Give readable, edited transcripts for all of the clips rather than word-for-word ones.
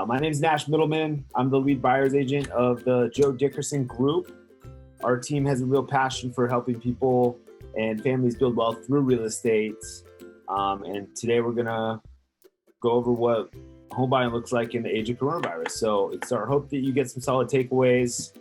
My name is Nash Middleman. I'm the lead buyer's agent of the Joe Dickerson Group. Our team has a real passion for helping people and families build wealth through real estate. And today we're gonna go over what home buying looks like in the age of coronavirus. So it's our hope that you get some solid takeaways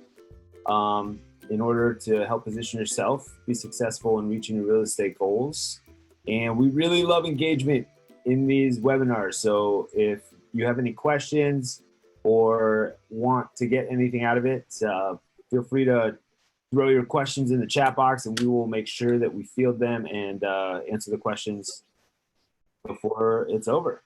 in order to help position yourself, be successful in reaching your real estate goals. And we really love engagement in these webinars. So if you have any questions or want to get anything out of it, feel free to throw your questions in the chat box and we will make sure that we field them and answer the questions before it's over.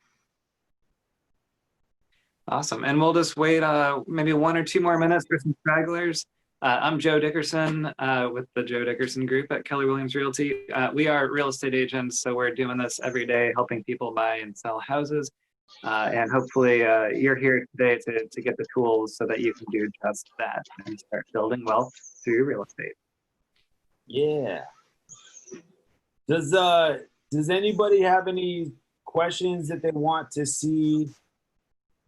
Awesome. And we'll just wait maybe 1 or 2 more minutes for some stragglers. I'm Joe Dickerson with the Joe Dickerson Group at Keller Williams Realty. We are real estate agents, so we're doing this every day, helping people buy and sell houses. And hopefully you're here today to get the tools so that you can do just that and start building wealth through your real estate. Yeah. Does anybody have any questions that they want to see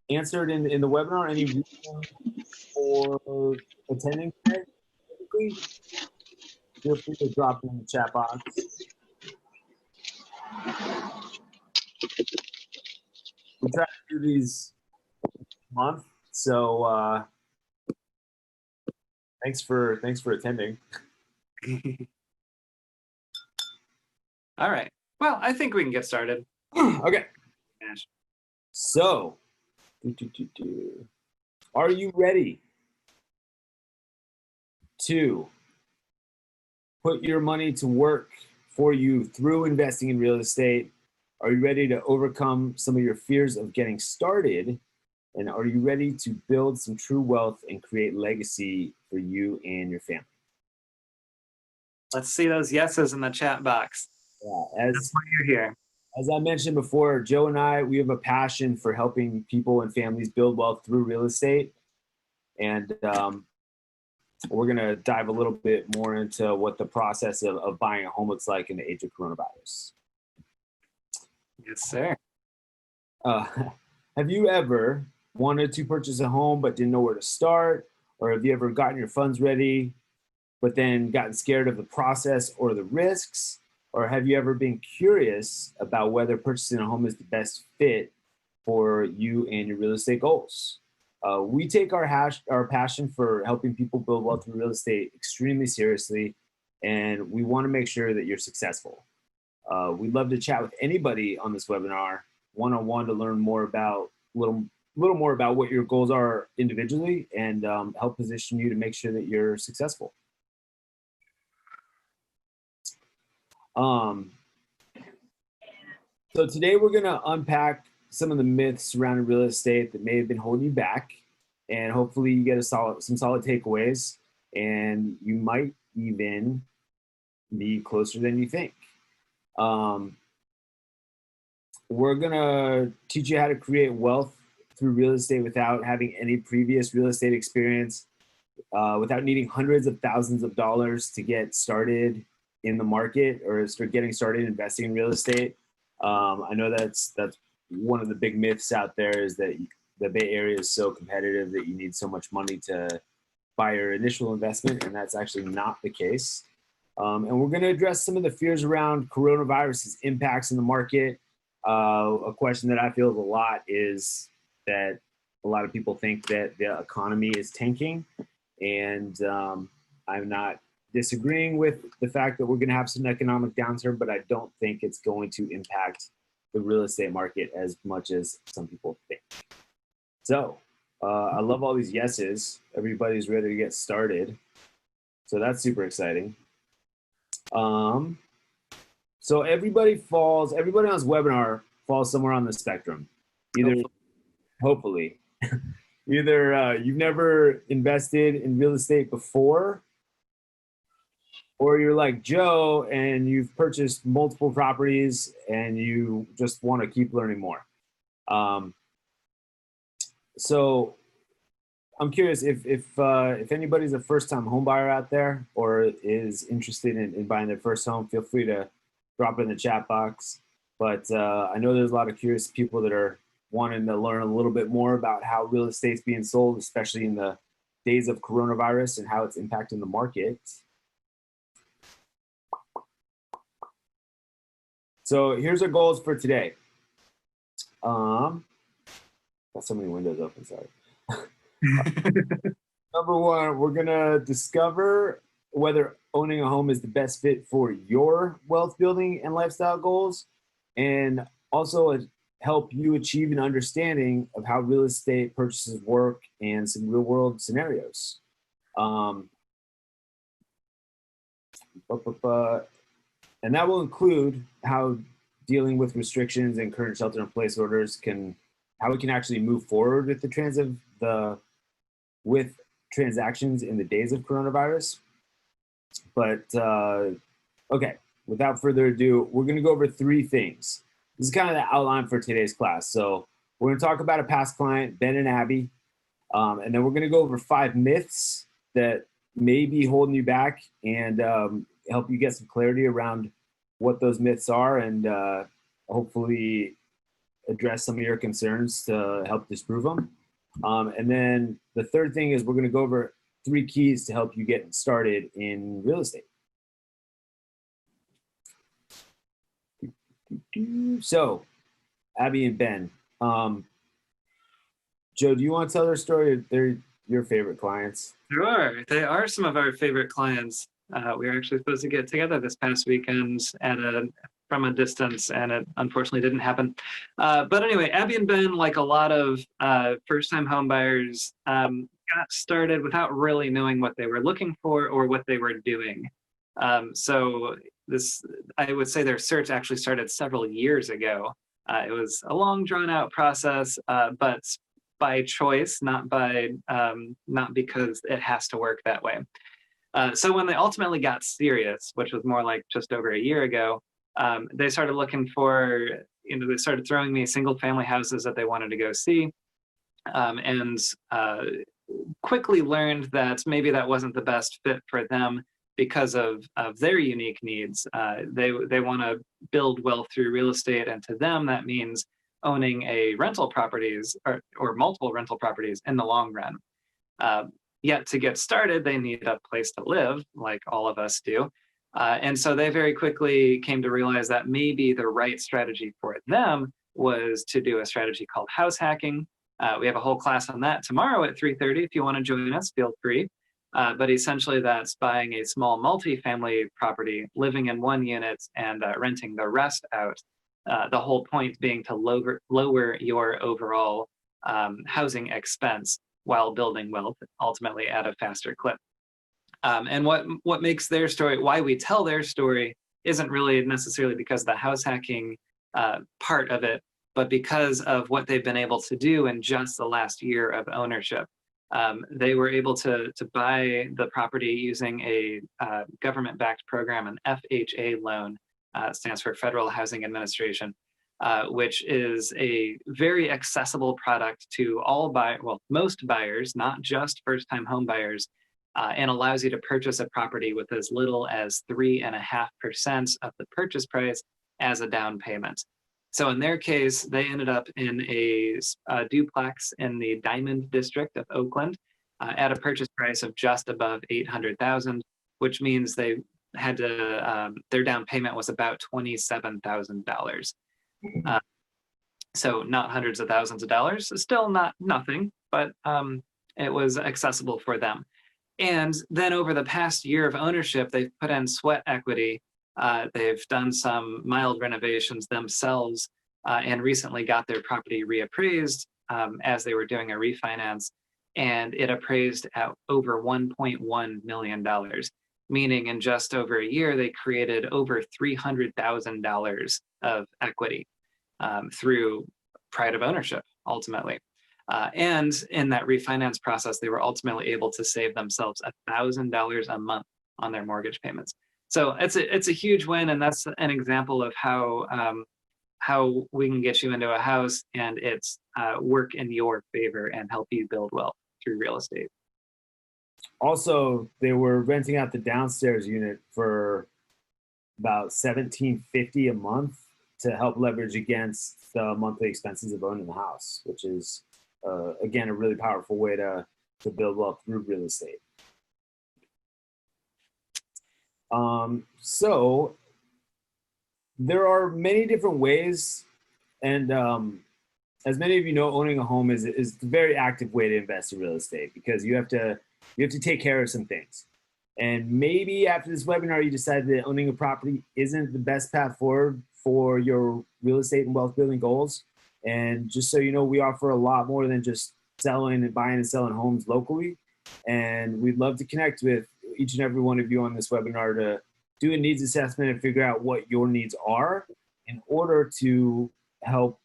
answered in the webinar? Any reason for attending today? Feel free to drop in the chat box. We try to do these month, so thanks for attending. All right. Well, I think we can get started. Okay. Nash. So, are you ready to put your money to work for you through investing in real estate? Are you ready to overcome some of your fears of getting started? And are you ready to build some true wealth and create legacy for you and your family? Let's see those yeses in the chat box. Yeah, That's why you're here. As I mentioned before, Joe and I, we have a passion for helping people and families build wealth through real estate. And we're going to dive a little bit more into what the process of buying a home looks like in the age of coronavirus. Yes, sir. Have you ever wanted to purchase a home but didn't know where to start? Or have you ever gotten your funds ready but then gotten scared of the process or the risks? Or have you ever been curious about whether purchasing a home is the best fit for you and your real estate goals? We take our passion for helping people build wealth through real estate extremely seriously, and we want to make sure that you're successful. We'd love to chat with anybody on this webinar one-on-one to learn more about little more about what your goals are individually and help position you to make sure that you're successful. So today we're going to unpack some of the myths surrounding real estate that may have been holding you back, and hopefully you get some solid takeaways, and you might even be closer than you think. We're going to teach you how to create wealth through real estate without having any previous real estate experience, without needing hundreds of thousands of dollars to get started in the market or start getting started investing in real estate. I know that's one of the big myths out there, is that the Bay Area is so competitive that you need so much money to buy your initial investment, and that's actually not the case. And we're going to address some of the fears around coronavirus's impacts in the market. A question that I field a lot is that a lot of people think that the economy is tanking, and I'm not disagreeing with the fact that we're going to have some economic downturn, but I don't think it's going to impact the real estate market as much as some people think. So I love all these yeses. Everybody's ready to get started. So that's super exciting. So everybody on this webinar falls somewhere on the spectrum. Hopefully, either you've never invested in real estate before, or you're like Joe and you've purchased multiple properties and you just want to keep learning more. So I'm curious if anybody's a first-time home buyer out there or is interested in buying their first home, feel free to drop it in the chat box. But I know there's a lot of curious people that are wanting to learn a little bit more about how real estate's being sold, especially in the days of coronavirus and how it's impacting the market. So here's our goals for today. Got so many windows open, sorry. Number one, we're gonna discover whether owning a home is the best fit for your wealth building and lifestyle goals, and also help you achieve an understanding of how real estate purchases work and some real world scenarios. And that will include how dealing with restrictions and current shelter in place orders how we can actually move forward with with transactions in the days of coronavirus. But okay, without further ado, we're going to go over 3 things. This is kind of the outline for today's class. So we're going to talk about a past client, Ben and Abby, and then we're going to go over 5 myths that may be holding you back and help you get some clarity around what those myths are, and hopefully address some of your concerns to help disprove them. And then the third thing is we're going to go over 3 keys to help you get started in real estate. So, Abby and Ben, Joe, do you want to tell their story? They're your favorite clients. Sure, they are some of our favorite clients. We were actually supposed to get together this past weekend from a distance, and it unfortunately didn't happen. But anyway, Abby and Ben, like a lot of first-time home buyers, got started without really knowing what they were looking for or what they were doing. So I would say their search actually started several years ago. It was a long, drawn-out process, but by choice, not because it has to work that way. So when they ultimately got serious, which was more like just over a year ago, they started looking for, they started throwing me single-family houses that they wanted to go see, and quickly learned that maybe that wasn't the best fit for them because of their unique needs. They want to build wealth through real estate, and to them that means owning a rental properties or multiple rental properties in the long run. Yet to get started, they need a place to live, like all of us do. And so they very quickly came to realize that maybe the right strategy for them was to do a strategy called house hacking. We have a whole class on that tomorrow at 3:30. If you want to join us, feel free. But essentially that's buying a small multifamily property, living in one unit and renting the rest out. The whole point being to lower your overall housing expense while building wealth, ultimately at a faster clip. And what makes their story, why we tell their story, isn't really necessarily because of the house hacking part of it, but because of what they've been able to do in just the last year of ownership. They were able to buy the property using a government-backed program, an FHA loan, stands for Federal Housing Administration, which is a very accessible product to most buyers, not just first-time home buyers, and allows you to purchase a property with as little as 3.5% of the purchase price as a down payment. So in their case, they ended up in a duplex in the Diamond District of Oakland at a purchase price of just above $800,000, which means they had to their down payment was about $27,000. So not hundreds of thousands of dollars, still not nothing, but it was accessible for them. And then over the past year of ownership, they've put in sweat equity. They've done some mild renovations themselves and recently got their property reappraised as they were doing a refinance. And it appraised at over $1.1 million, meaning in just over a year, they created over $300,000 of equity through pride of ownership, ultimately. And in that refinance process, they were ultimately able to save themselves $1,000 a month on their mortgage payments. So it's a huge win, and that's an example of how we can get you into a house and it's work in your favor and help you build wealth through real estate. Also, they were renting out the downstairs unit for about $1,750 a month, to help leverage against the monthly expenses of owning the house, which is, again, a really powerful way to build wealth through real estate. So there are many different ways, and as many of you know, owning a home is a very active way to invest in real estate, because you have to take care of some things. And maybe after this webinar, you decided that owning a property isn't the best path forward for your real estate and wealth building goals. And just so you know, we offer a lot more than just selling and buying and selling homes locally. And we'd love to connect with each and every one of you on this webinar to do a needs assessment and figure out what your needs are in order to help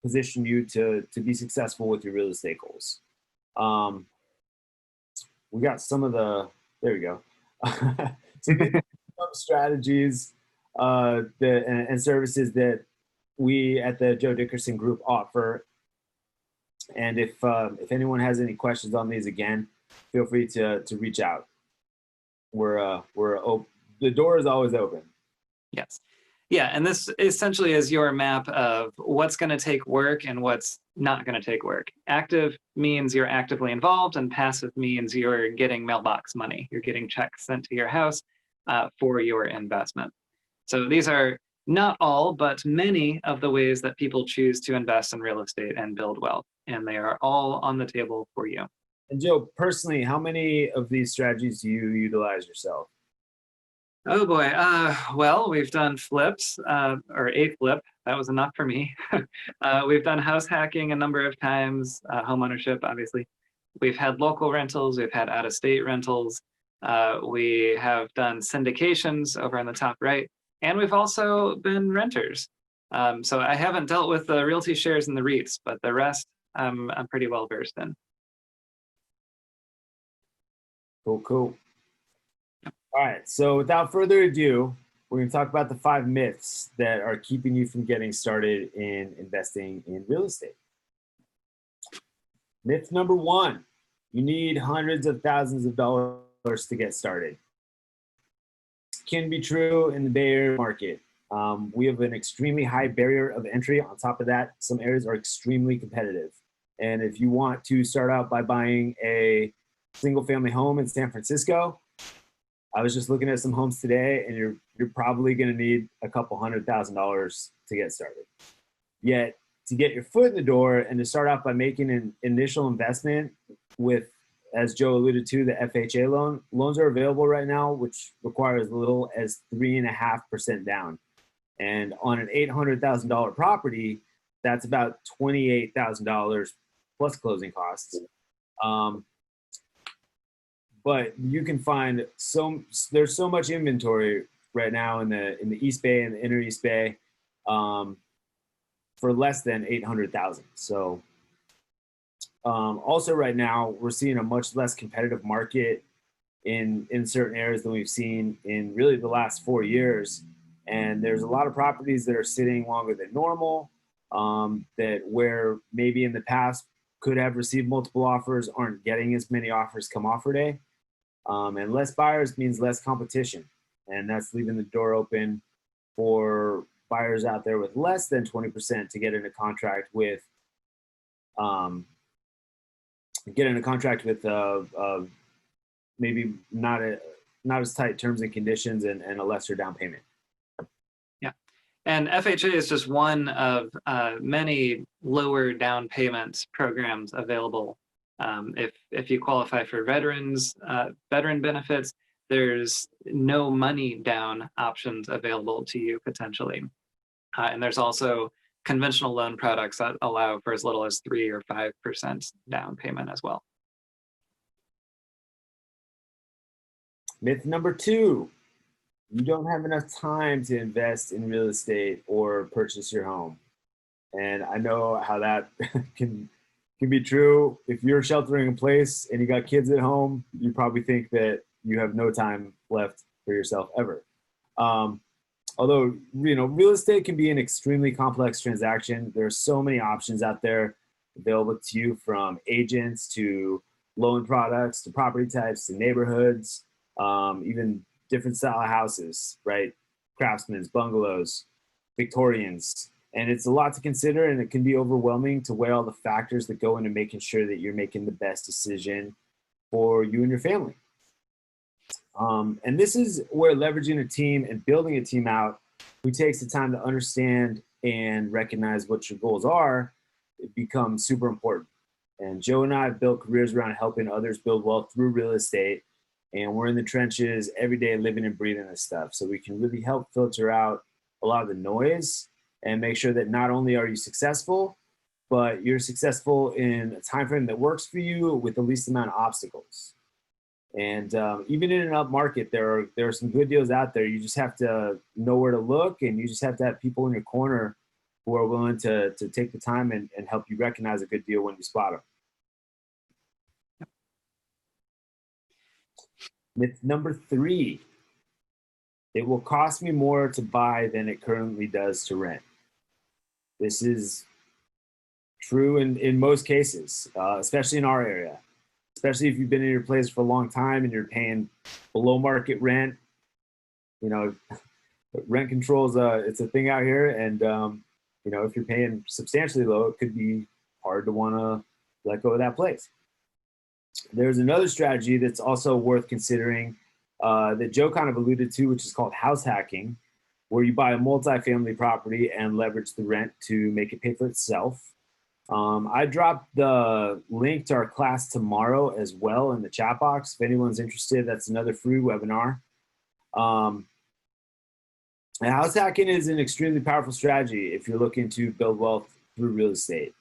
position you to be successful with your real estate goals. We got some of the, there we go. So these are some strategies and services that we at the Joe Dickerson Group offer. And if anyone has any questions on these, again, feel free to reach out. The door is always open. Yes. Yeah, and this essentially is your map of what's going to take work and what's not going to take work. Active means you're actively involved, and passive means you're getting mailbox money. You're getting checks sent to your house for your investment. So these are not all, but many of the ways that people choose to invest in real estate and build wealth, and they are all on the table for you. And Joe, personally, how many of these strategies do you utilize yourself? Oh boy, well, we've done flips, or a flip, that was enough for me. We've done house hacking a number of times, home ownership, obviously. We've had local rentals, we've had out-of-state rentals. We have done syndications over on the top right, and we've also been renters. So I haven't dealt with the realty shares and the REITs, but the rest I'm pretty well versed in. Cool. All right, so without further ado, we're going to talk about the 5 myths that are keeping you from getting started in investing in real estate. Myth number 1, you need hundreds of thousands of dollars to get started. Can be true in the Bay Area market. We have an extremely high barrier of entry. On top of that, some areas are extremely competitive. And if you want to start out by buying a single family home in San Francisco, I was just looking at some homes today, and you're probably going to need a couple $100,000 to get started. Yet, to get your foot in the door and to start off by making an initial investment with, as Joe alluded to, the FHA loan, loans are available right now, which require as little as 3.5% down. And on an $800,000 property, that's about $28,000 plus closing costs. But you can find there's so much inventory right now in the East Bay and the Inner East Bay for less than $800,000. So also right now we're seeing a much less competitive market in certain areas than we've seen in really the last 4 years. And there's a lot of properties that are sitting longer than normal, that where maybe in the past could have received multiple offers aren't getting as many offers come offer day. And less buyers means less competition. And that's leaving the door open for buyers out there with less than 20% to get into contract with, maybe not as tight terms and conditions and a lesser down payment. Yeah, and FHA is just one of many lower down payment programs available. If you qualify for veteran benefits, there's no money down options available to you potentially. And there's also conventional loan products that allow for as little as 3 or 5% down payment as well. Myth number 2, you don't have enough time to invest in real estate or purchase your home. And I know how that can be true. If you're sheltering in place and you got kids at home, you probably think that you have no time left for yourself ever. Although, real estate can be an extremely complex transaction. There are so many options out there available to you, from agents to loan products to property types to neighborhoods, even different style of houses, right? Craftsman's, bungalows. Victorians. And it's a lot to consider, and it can be overwhelming to weigh all the factors that go into making sure that you're making the best decision for you and your family. And this is where leveraging a team and building a team out who takes the time to understand and recognize what your goals are, it becomes super important. And Joe and I have built careers around helping others build wealth through real estate. And we're in the trenches every day living and breathing this stuff. So we can really help filter out a lot of the noise and make sure that not only are you successful, but you're successful in a time frame that works for you with the least amount of obstacles. And even in an up market, there are some good deals out there. You just have to know where to look, and you just have to have people in your corner who are willing to take the time and help you recognize a good deal when you spot them. Myth number 3, it will cost me more to buy than it currently does to rent. This is true in most cases, especially in our area, especially if you've been in your place for a long time and you're paying below market rent. You know, rent control is it's a thing out here. And, you know, if you're paying substantially low, it could be hard to want to let go of that place. There's another strategy that's also worth considering that Joe kind of alluded to, which is called house hacking, where you buy a multifamily property and leverage the rent to make it pay for itself. I dropped the link to our class tomorrow as well in the chat box. If anyone's interested, that's another free webinar. And house hacking is an extremely powerful strategy if you're looking to build wealth through real estate.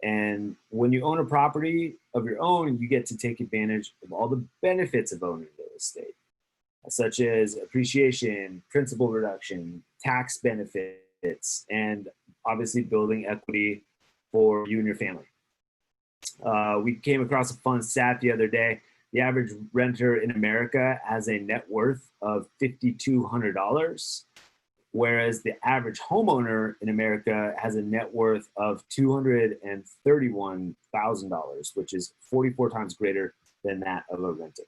And when you own a property of your own, you get to take advantage of all the benefits of owning real estate, such as appreciation, principal reduction, tax benefits, and obviously building equity for you and your family. We came across a fun stat the other day. The average renter in America has a net worth of $5,200, whereas the average homeowner in America has a net worth of $231,000, which is 44 times greater than that of a renter.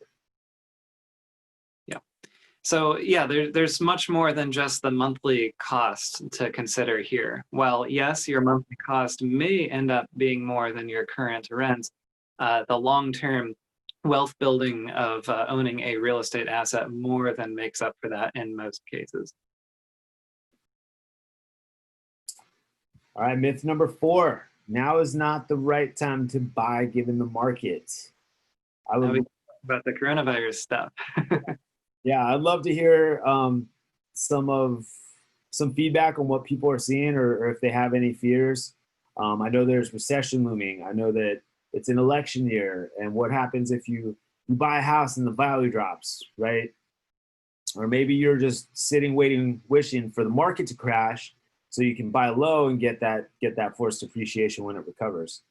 Yeah. So yeah, there's much more than just the monthly cost to consider here. While yes, your monthly cost may end up being more than your current rent, the long-term wealth building of owning a real estate asset more than makes up for that in most cases. All right, myth number 4. Now is not the right time to buy given the market. Now we talk about the coronavirus stuff. Yeah, I'd love to hear some feedback on what people are seeing or if they have any fears. I know there's recession looming. I know that it's an election year, and what happens if you buy a house and the value drops, right? Or maybe you're just sitting, waiting, wishing for the market to crash so you can buy low and get that forced appreciation when it recovers.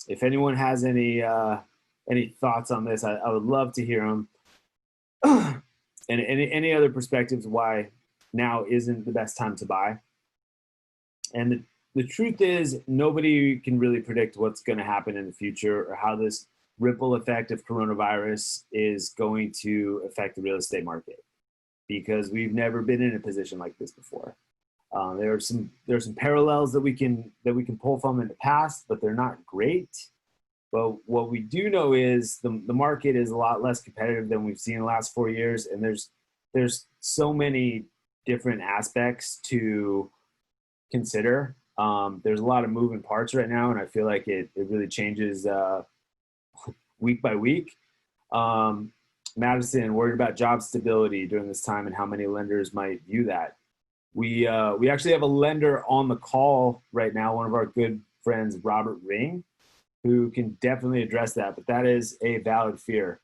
If anyone has any thoughts on this, I would love to hear them. And any other perspectives why now isn't the best time to buy. And the truth is, nobody can really predict what's going to happen in the future or how this ripple effect of coronavirus is going to affect the real estate market, because we've never been in a position like this before. There are some parallels that we can pull from in the past, but they're not great. But what we do know is the market is a lot less competitive than we've seen in the last 4 years, and there's so many different aspects to consider. There's a lot of moving parts right now, and I feel like it really changes week by week. Madison, worried about job stability during this time and how many lenders might view that. We actually have a lender on the call right now, one of our good friends, Robert Ring, who can definitely address that, but that is a valid fear.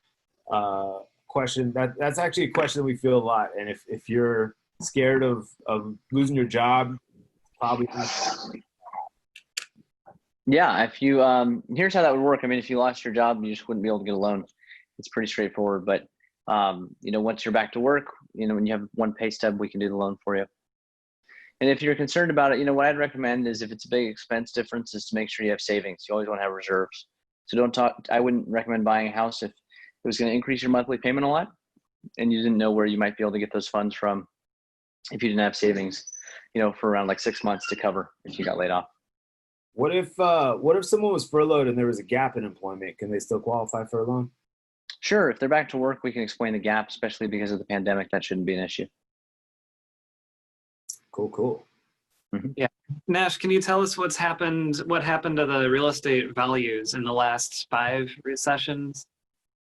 Question that's actually a question that we feel a lot, and if you're scared of losing your job, probably not. Yeah, if you here's how that would work. I mean, if you lost your job, you just wouldn't be able to get a loan. It's pretty straightforward. But you know, once you're back to work, you know, when you have one pay stub, we can do the loan for you. And if you're concerned about it, you know, what I'd recommend is if it's a big expense difference is to make sure you have savings. You always want to have reserves. So I wouldn't recommend buying a house if it was going to increase your monthly payment a lot and you didn't know where you might be able to get those funds from if you didn't have savings. for around like 6 months to cover if you got laid off. What if someone was furloughed and there was a gap in employment? Can they still qualify for a loan? Sure, if they're back to work, we can explain the gap, especially because of the pandemic. That shouldn't be an issue. Cool. Yeah. Nash, can you tell us what happened to the real estate values in the last 5 recessions?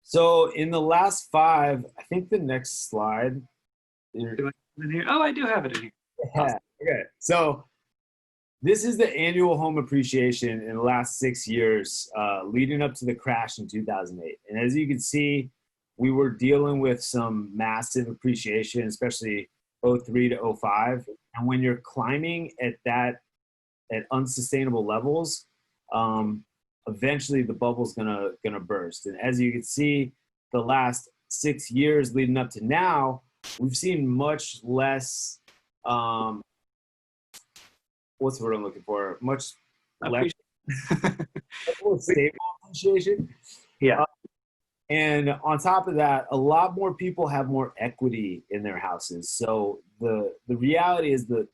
So in the last 5, I think the next slide. Do I have it in here? Oh, I do have it in here. Yeah. Okay. So this is the annual home appreciation in the last 6 years, leading up to the crash in 2008. And as you can see, we were dealing with some massive appreciation, especially 03 to 05. And when you're climbing at unsustainable levels, eventually the bubble's gonna burst. And as you can see, the last 6 years leading up to now, we've seen much less. What's the word I'm looking for? Much less stable appreciation. Yeah. And on top of that, a lot more people have more equity in their houses. So the reality is the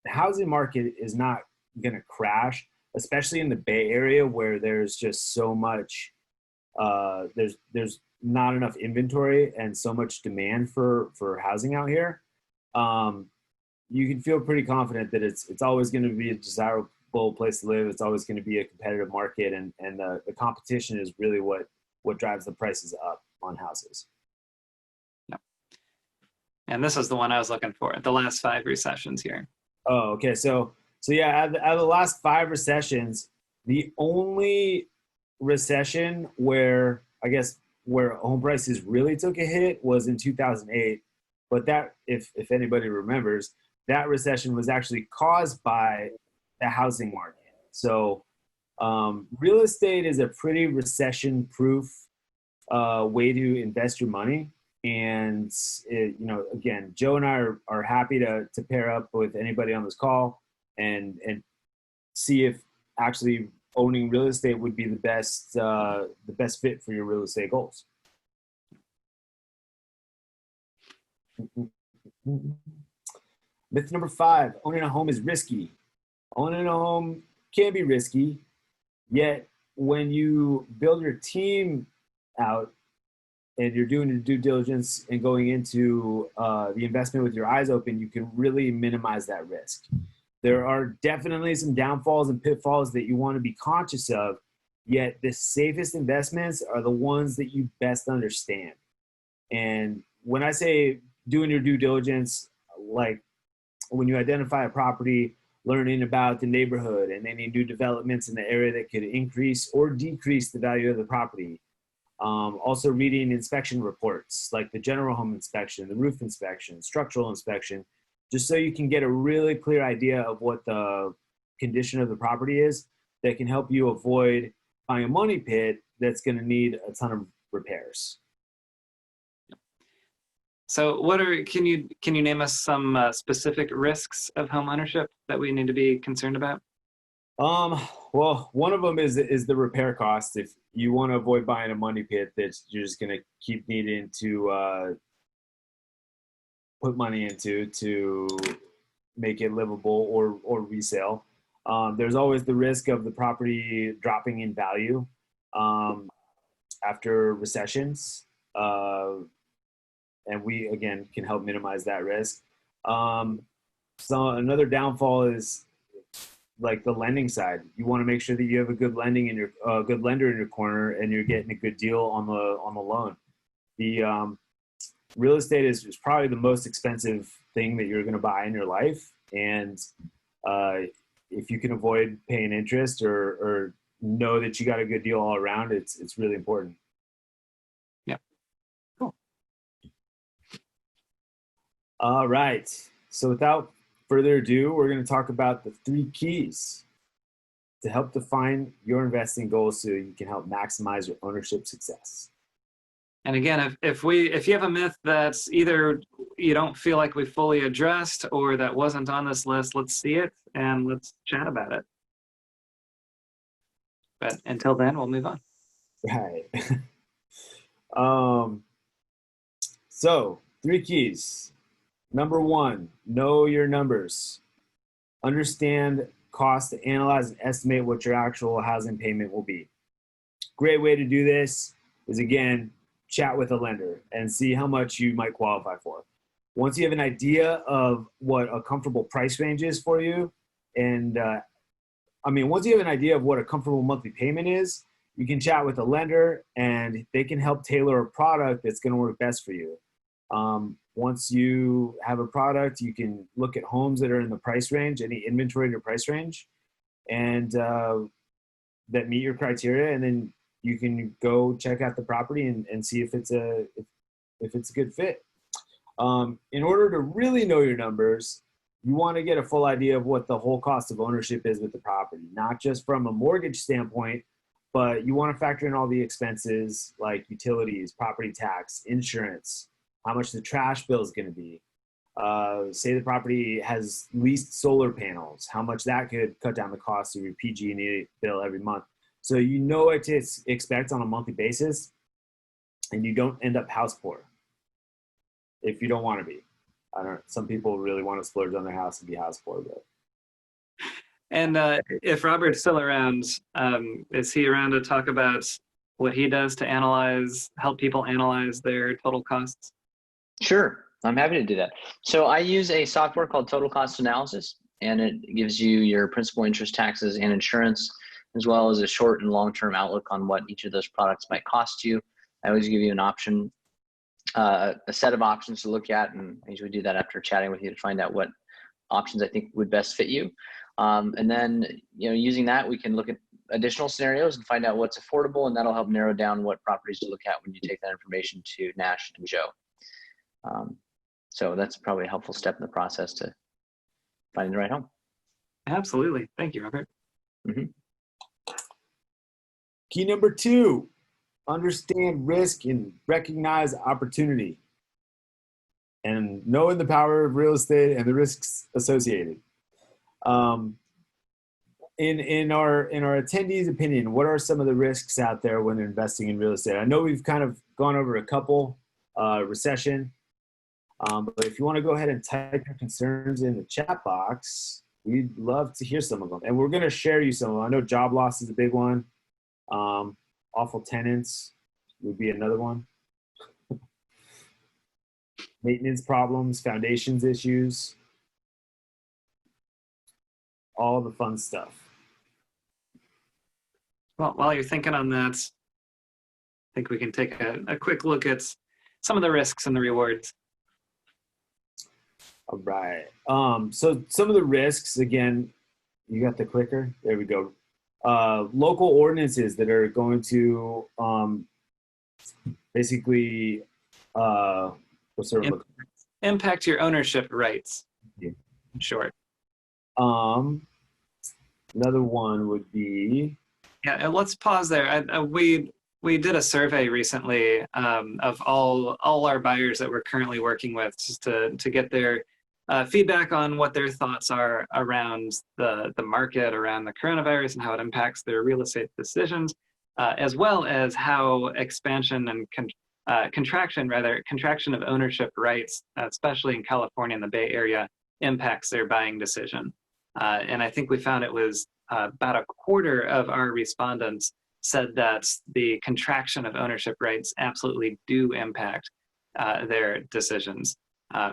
housing market is not going to crash, especially in the Bay Area where there's just so much, there's not enough inventory and so much demand for housing out here. You can feel pretty confident that it's always going to be a desirable place to live. It's always going to be a competitive market, and the competition is really what drives the prices up on houses. Yeah. And this is the one I was looking for, the last 5 recessions here. Oh, okay. So yeah, out of the last 5 recessions, the only recession where home prices really took a hit was in 2008. But that, if anybody remembers, that recession was actually caused by the housing market. So real estate is a pretty recession-proof way to invest your money. And again, Joe and I are happy to pair up with anybody on this call and see if actually owning real estate would be the best fit for your real estate goals. Myth number 5, owning a home is risky. Owning a home can be risky, yet when you build your team out and you're doing your due diligence and going into the investment with your eyes open, you can really minimize that risk. There are definitely some downfalls and pitfalls that you want to be conscious of, yet the safest investments are the ones that you best understand. And when I say doing your due diligence, like when you identify a property, learning about the neighborhood and any new developments in the area that could increase or decrease the value of the property. Also reading inspection reports like the general home inspection, the roof inspection, structural inspection, just so you can get a really clear idea of what the condition of the property is that can help you avoid buying a money pit that's going to need a ton of repairs. So can you name us some specific risks of home ownership that we need to be concerned about? Well, one of them is the repair cost. If you want to avoid buying a money pit that you're just going to keep needing to put money into to make it livable or resale. There's always the risk of the property dropping in value after recessions. And we, again, can help minimize that risk. So another downfall is like the lending side. You want to make sure that you have a good lender in your corner and you're getting a good deal on the loan. The real estate is probably the most expensive thing that you're going to buy in your life. And if you can avoid paying interest or know that you got a good deal all around, it's really important. Yeah. Cool. All right. So without further ado, we're going to talk about the 3 keys to help define your investing goals so you can help maximize your ownership success. And again, if you have a myth that's either you don't feel like we fully addressed or that wasn't on this list, let's see it and let's chat about it. But until then, we'll move on. Right. So 3 keys. Number 1, know your numbers. understand costs to analyze and estimate what your actual housing payment will be. Great way to do this is, again, chat with a lender and see how much you might qualify for. Once you have an idea of what a comfortable price range is for you, and once you have an idea of what a comfortable monthly payment is, you can chat with a lender and they can help tailor a product that's going to work best for you. Once you have a product, you can look at homes that are in the price range, any inventory in your price range, and that meet your criteria, and then you can go check out the property and see if it's a good fit. In order to really know your numbers, you want to get a full idea of what the whole cost of ownership is with the property, not just from a mortgage standpoint, but you want to factor in all the expenses like utilities, property tax, insurance, how much the trash bill is going to be. Say the property has leased solar panels, how much that could cut down the cost of your PG&E bill every month. So you know what to expect on a monthly basis, and you don't end up house poor if you don't want to be. Some people really want to splurge on their house and be house poor, but. And if Robert's still around, is he around to talk about what he does to help people analyze their total costs? Sure, I'm happy to do that. So I use a software called Total Cost Analysis, and it gives you your principal, interest, taxes, and insurance, as well as a short and long-term outlook on what each of those products might cost you. I always give you an option, a set of options to look at, and I usually do that after chatting with you to find out what options I think would best fit you. And then, using that, we can look at additional scenarios and find out what's affordable, and that'll help narrow down what properties to look at when you take that information to Nash and Joe. So that's probably a helpful step in the process to finding the right home. Absolutely. Thank you, Robert. Mm-hmm. Key number 2, understand risk and recognize opportunity. And knowing the power of real estate and the risks associated. In our attendees' opinion, what are some of the risks out there when investing in real estate? I know we've kind of gone over a couple, recession, but if you want to go ahead and type your concerns in the chat box, we'd love to hear some of them. And we're going to share you some of them. I know job loss is a big one. Awful tenants would be another one. Maintenance problems, foundations issues, all the fun stuff. Well, while you're thinking on that, I think we can take a quick look at some of the risks and the rewards. All right. So some of the risks, again, you got the clicker? There we go. Local ordinances that are going to basically impact your ownership rights. Yeah. In short. Another one would be. Yeah, and let's pause there. We did a survey recently of all our buyers that we're currently working with, just to get their feedback on what their thoughts are around the market, around the coronavirus, and how it impacts their real estate decisions, as well as how expansion and contraction of ownership rights, especially in California and the Bay Area, impacts their buying decision. And I think we found it was about a quarter of our respondents said that the contraction of ownership rights absolutely do impact their decisions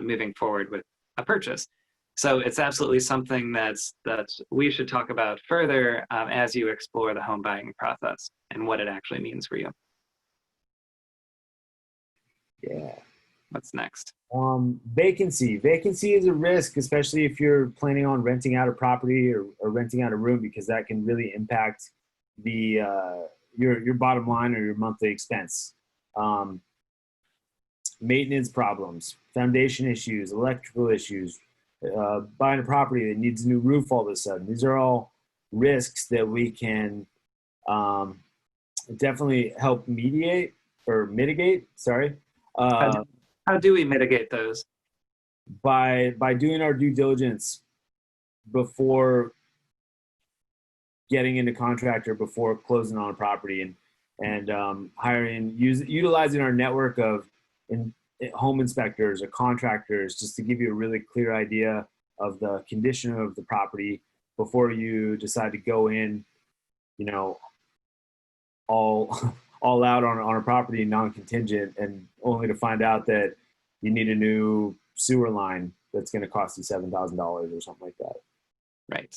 moving forward with a purchase. So it's absolutely something that we should talk about further as you explore the home buying process and what it actually means for you. Yeah. What's next? Vacancy. Vacancy is a risk, especially if you're planning on renting out a property or renting out a room, because that can really impact the your bottom line or your monthly expense. Maintenance problems, foundation issues, electrical issues, buying a property that needs a new roof all of a sudden. These are all risks that we can definitely help mitigate. Sorry. How do we mitigate those? By doing our due diligence before getting into contract or before closing on a property, and utilizing our network of home inspectors or contractors, just to give you a really clear idea of the condition of the property before you decide to go in, you know, all all out on a property non-contingent, and only to find out that you need a new sewer line that's going to cost you $7,000 or something like that. Right.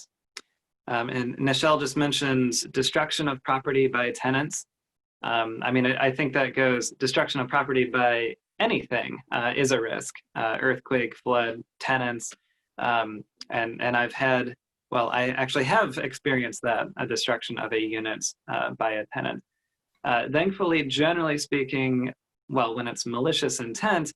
And Nichelle just mentioned destruction of property by tenants. I mean, I think that goes, destruction of property by anything is a risk. Earthquake, flood, tenants. And I've had, well, I actually have experienced that, a destruction of a unit by a tenant. Thankfully, generally speaking, well, when it's malicious intent,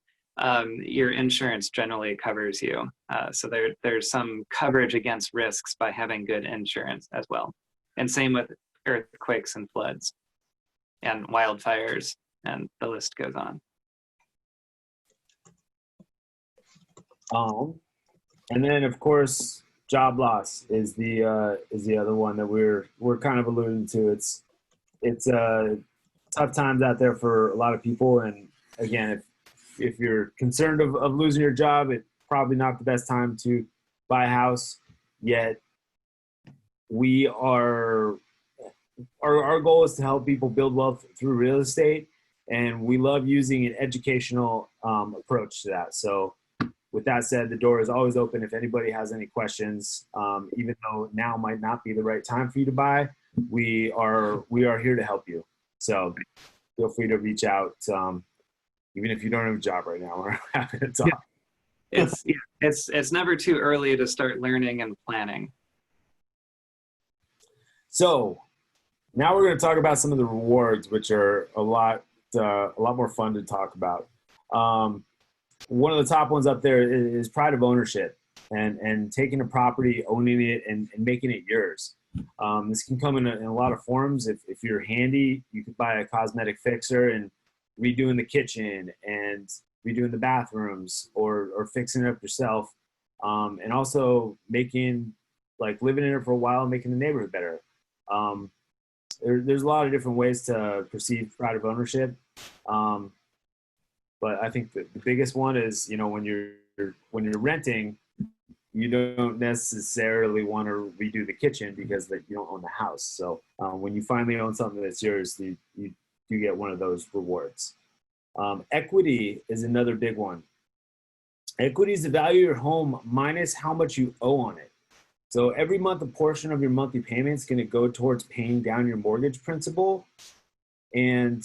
your insurance generally covers you. So there's some coverage against risks by having good insurance as well. And same with earthquakes and floods and wildfires, and the list goes on. And then of course, job loss is the other one that we're kind of alluding to. It's tough times out there for a lot of people, and again, if you're concerned of losing your job, it's probably not the best time to buy a house. Yet our goal is to help people build wealth through real estate, and we love using an educational approach to that. So with that said, the door is always open if anybody has any questions. Even though now might not be the right time for you to buy, we are here to help you. So feel free to reach out. Even if you don't have a job right now, we're happy to talk. It's never too early to start learning and planning. So now we're going to talk about some of the rewards, which are a lot more fun to talk about. One of the top ones up there is pride of ownership, and taking a property, owning it, and making it yours. This can come in a lot of forms. If you're handy, you could buy a cosmetic fixer and redoing the kitchen and redoing the bathrooms, or fixing it up yourself, and also living in it for a while and making the neighborhood better. There's a lot of different ways to perceive pride of ownership, but I think the biggest one is, when you're renting, you don't necessarily want to redo the kitchen because you don't own the house. So when you finally own something that's yours, you get one of those rewards. Equity is another big one. Equity is the value of your home minus how much you owe on it. So every month, a portion of your monthly payment is going to go towards paying down your mortgage principal, and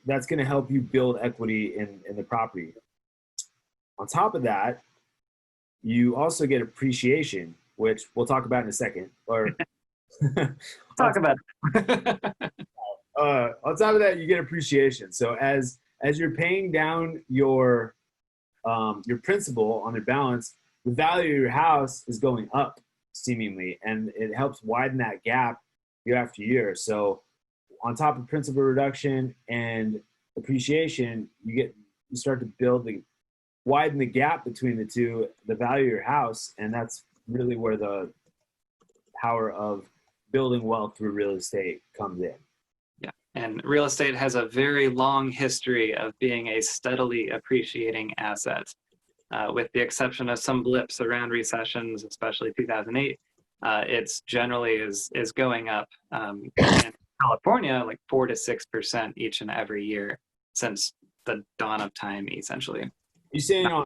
that's going to help you build equity in the property. On top of that, you also get appreciation, which we'll talk about in a second. Or talk about it. On top of that, you get appreciation. So as you're paying down your principal on your balance, the value of your house is going up seemingly, and it helps widen that gap year after year. So on top of principal reduction and appreciation, you start to widen the gap between the two, the value of your house, and that's really where the power of building wealth through real estate comes in. Yeah, and real estate has a very long history of being a steadily appreciating asset. With the exception of some blips around recessions, especially 2008, it's generally is going up. In California, like 4 to 6% each and every year since the dawn of time, essentially. You're saying on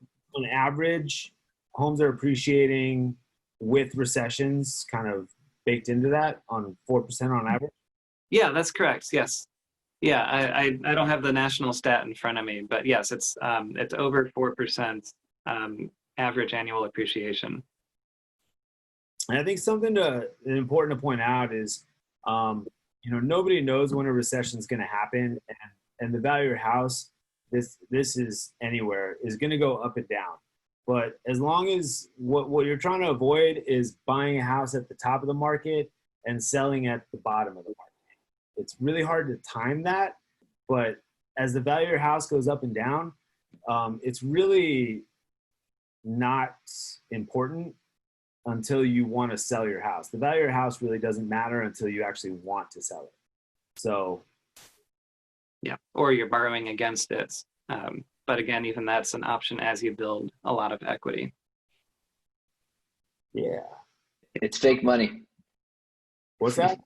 average, homes are appreciating with recessions kind of baked into that on 4% on average? Yeah, that's correct. Yes. Yeah, I don't have the national stat in front of me, but yes, it's over 4% average annual appreciation. And I think something important to point out is, nobody knows when a recession is going to happen, and the value of your house, this is anywhere, is going to go up and down. But as long as what you're trying to avoid is buying a house at the top of the market and selling at the bottom of the market. It's really hard to time that, but as the value of your house goes up and down, it's really not important until you want to sell your house. The value of your house really doesn't matter until you actually want to sell it. So, yeah, or you're borrowing against it. But again, even that's an option as you build a lot of equity. Yeah. It's fake money. What's that?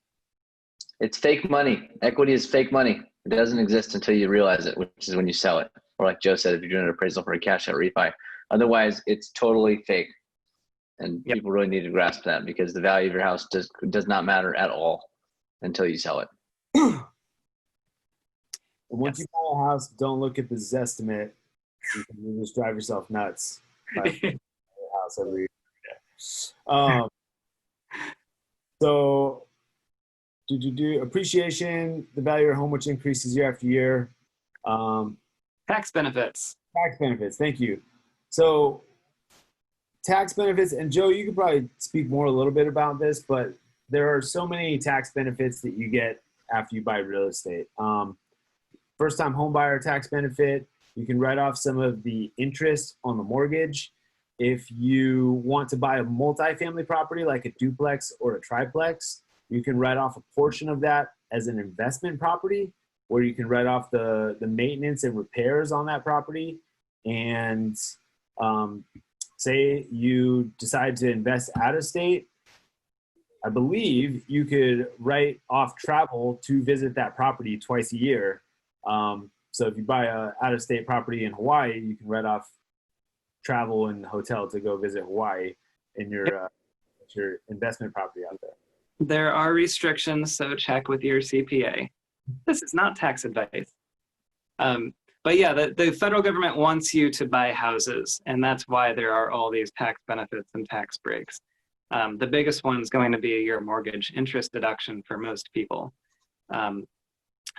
It's fake money. Equity is fake money. It doesn't exist until you realize it, which is when you sell it. Or like Joe said, if you're doing an appraisal for a cash out refi. Otherwise, it's totally fake. And Yep. people really need to grasp that, because the value of your house does not matter at all until you sell it. Once you buy a house, don't look at the Zestimate. You just drive yourself nuts. Buying a house every year. So, appreciation, the value of your home, which increases year after year. Tax benefits. Tax benefits. Thank you. So, tax benefits, and Joe, you could probably speak more a little bit about this, but there are so many tax benefits that you get after you buy real estate. First-time home buyer tax benefit, you can write off some of the interest on the mortgage. If you want to buy a multifamily property like a duplex or a triplex, you can write off a portion of that as an investment property, where you can write off the maintenance and repairs on that property. And say you decide to invest out of state, I believe you could write off travel to visit that property twice a year. So if you buy a out-of-state property in Hawaii, you can write off travel and hotel to go visit Hawaii in your investment property out there. There are restrictions, so check with your CPA. This is not tax advice. But yeah, the federal government wants you to buy houses, and that's why there are all these tax benefits and tax breaks. The biggest one is going to be your mortgage interest deduction for most people.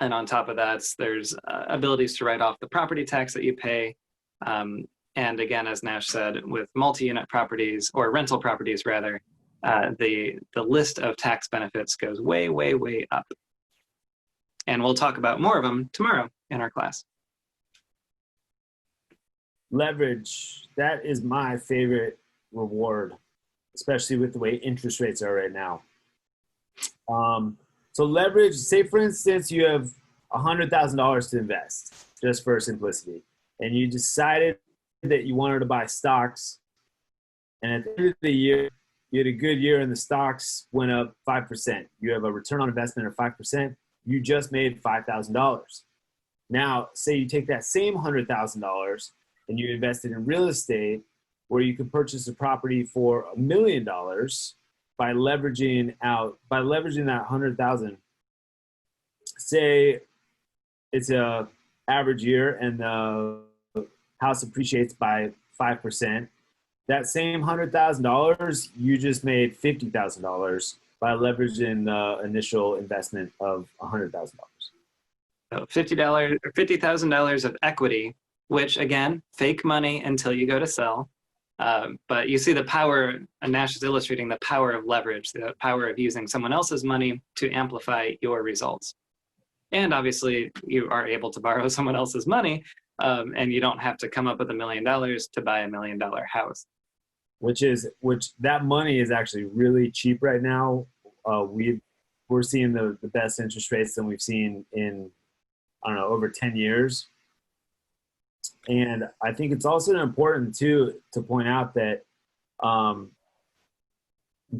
And on top of that, there's abilities to write off the property tax that you pay. And again, as Nash said, with multi-unit properties, or rental properties rather, the list of tax benefits goes way, way, way up. And we'll talk about more of them tomorrow in our class. Leverage, that is my favorite reward, especially with the way interest rates are right now. So leverage, say for instance, you have $100,000 to invest, just for simplicity, and you decided that you wanted to buy stocks, and at the end of the year, you had a good year and the stocks went up 5%. You have a return on investment of 5%. You just made $5,000. Now, say you take that same $100,000 and you invested in real estate, where you could purchase a property for $1 million by leveraging that 100,000. Say it's a average year and the house appreciates by 5%. That same $100,000, you just made $50,000 by leveraging the initial investment of $100,000. So $50,000 of equity, which again, fake money until you go to sell. But you see the power, and Nash is illustrating the power of leverage, the power of using someone else's money to amplify your results. And obviously you are able to borrow someone else's money, and you don't have to come up with $1 million to buy $1 million house. Which that money is actually really cheap right now. We're seeing the best interest rates than we've seen in, I don't know, over 10 years. And I think it's also important to point out that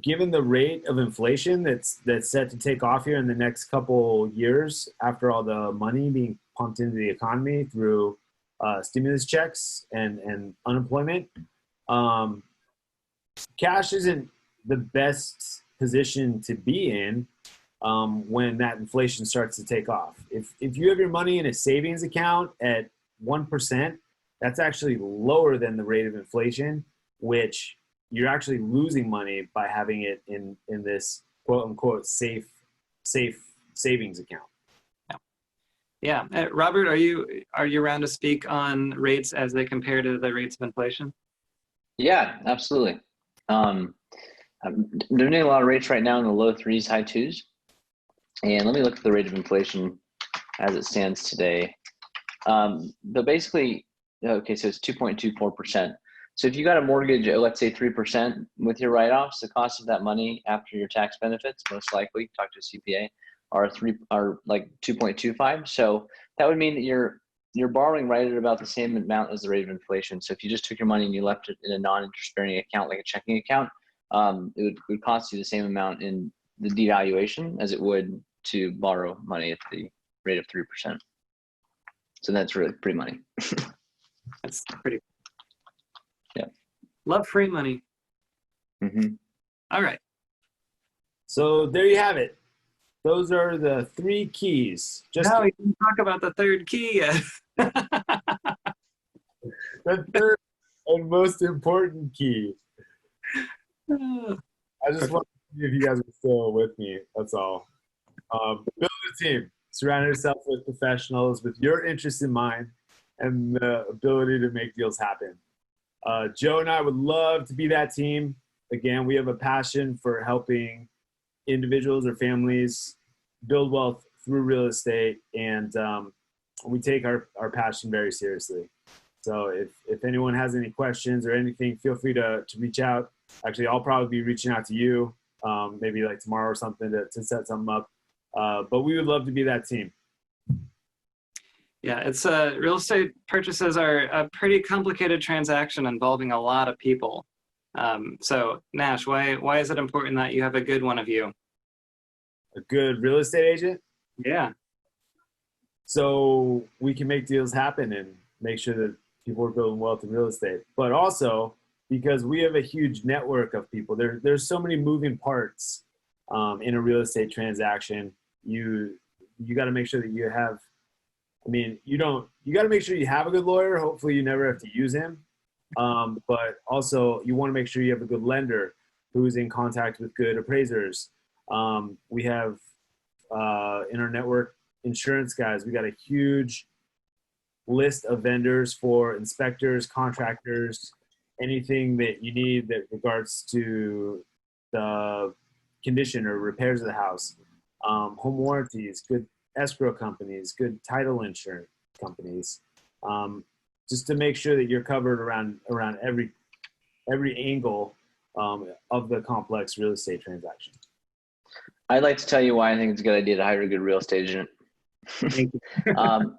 given the rate of inflation that's set to take off here in the next couple years, after all the money being pumped into the economy through stimulus checks and unemployment, cash isn't the best position to be in when that inflation starts to take off. If you have your money in a savings account at 1%, that's actually lower than the rate of inflation, which you're actually losing money by having it in this quote unquote safe savings account. Yeah. Robert, are you around to speak on rates as they compare to the rates of inflation? Yeah, absolutely. I'm doing a lot of rates right now in the low 3s, high 2s. And let me look at the rate of inflation as it stands today. But basically, okay, so it's 2.24%. So if you got a mortgage at, let's say, 3% with your write-offs, the cost of that money after your tax benefits, most likely, talk to a CPA, are like 2.25. So that would mean that you're borrowing right at about the same amount as the rate of inflation. So if you just took your money and you left it in a non-interest bearing account, like a checking account, it would cost you the same amount in the devaluation as it would to borrow money at the rate of 3%. So that's really free money. That's pretty. Yeah. Love free money. Mm-hmm. All right. So there you have it. Those are the 3 keys. Just Now we can talk about the third key yet. the third and most important key. I just want to see if you guys are still with me. That's all. Build a team. Surround yourself with professionals with your interests in mind and the ability to make deals happen. Joe and I would love to be that team. Again, we have a passion for helping individuals or families build wealth through real estate, and we take our passion very seriously. So if anyone has any questions or anything, feel free to reach out. Actually, I'll probably be reaching out to you maybe like tomorrow or something to set something up. But we would love to be that team. Yeah, it's real estate purchases are a pretty complicated transaction involving a lot of people. So Nash, why is it important that you have a good one of you? A good real estate agent? Yeah. So we can make deals happen and make sure that people are building wealth in real estate. But also because we have a huge network of people. There's so many moving parts in a real estate transaction. You got to make sure that you have, you got to make sure you have a good lawyer. Hopefully you never have to use him. But also you want to make sure you have a good lender who's in contact with good appraisers. We have in our network insurance guys. We got a huge list of vendors for inspectors, contractors, anything that you need that regards to the condition or repairs of the house. Home warranties, good escrow companies, good title insurance companies, just to make sure that you're covered around every angle of the complex real estate transaction. I'd like to tell you why I think it's a good idea to hire a good real estate agent. Thank you.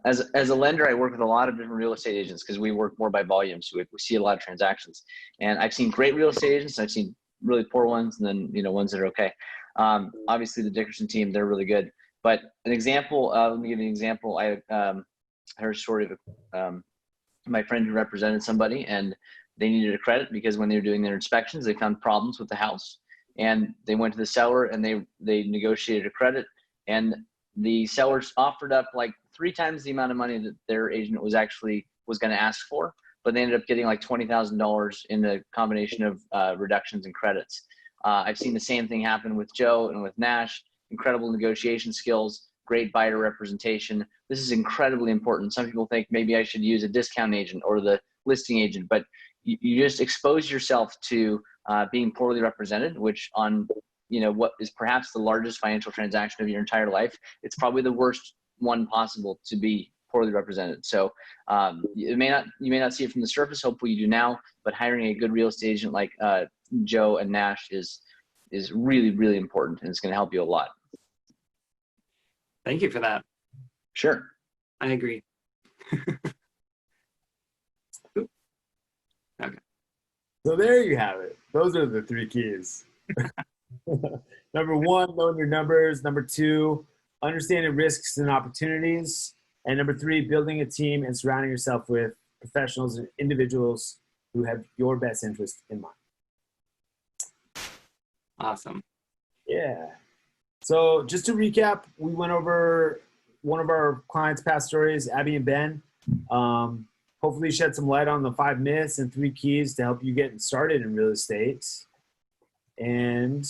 As a lender, I work with a lot of different real estate agents because we work more by volume. So we see a lot of transactions, and I've seen great real estate agents. I've seen really poor ones, and then ones that are okay. Obviously the Dickerson team, they're really good. But an example, let me give you an example. I heard a story of my friend who represented somebody, and they needed a credit because when they were doing their inspections, they found problems with the house, and they went to the seller and they negotiated a credit, and the sellers offered up like 3 times the amount of money that their agent was going to ask for, but they ended up getting like $20,000 in the combination of reductions and credits. I've seen the same thing happen with Joe and with Nash. Incredible negotiation skills, great buyer representation. This is incredibly important. Some people think maybe I should use a discount agent or the listing agent, but you just expose yourself to being poorly represented, which on what is perhaps the largest financial transaction of your entire life, it's probably the worst one possible to be poorly represented. So you may not see it from the surface. Hopefully you do now, but hiring a good real estate agent like Joe and Nash is really, really important, and it's going to help you a lot. Thank you for that. Sure. I agree. Okay. So there you have it. Those are the 3 keys. Number 1, knowing your numbers. Number 2, understanding risks and opportunities. And number 3, building a team and surrounding yourself with professionals and individuals who have your best interest in mind. Awesome. Yeah. So just to recap, we went over one of our clients' past stories, Abby and Ben. Hopefully shed some light on the 5 myths and 3 keys to help you get started in real estate. And